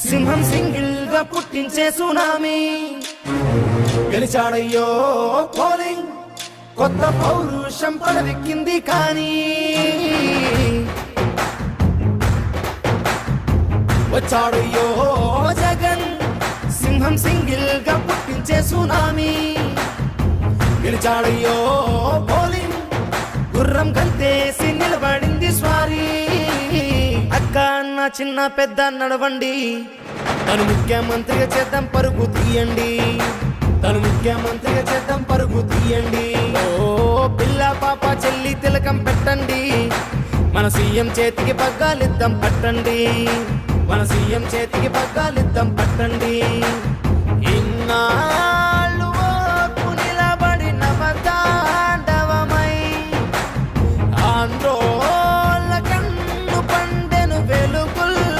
సింహం సింగిల్ గా పుట్టించే సునామీ గెలిచాడయ్యో పోలింగ్ కొత్త పౌరుషం పడవెక్కింది కానీ వచ్చాడయ్యో జగన్ సింహం సింగిల్ గా పుట్టించే సునామీ గెలిచాడయ్యో పోలింగ్ గుర్రం గంతేసి నిలబడింది స్వారీ అక్క అన్న చిన్న పెద్ద నడవండి తను ముఖ్యమంత్రిగా చేద్దాం పరుగు తీయండి తను ముఖ్యమంత్రిగా చేద్దాం పరుగు తీయండి ఓ పిల్ల పాప చెల్లి తిలకం పెట్టండి మన సీఎం చేతికి పగ్గాలిద్దాం పట్టండి మన సీఎం చేతికి పగ్గాలిద్దాం పట్టండి ఇన్నా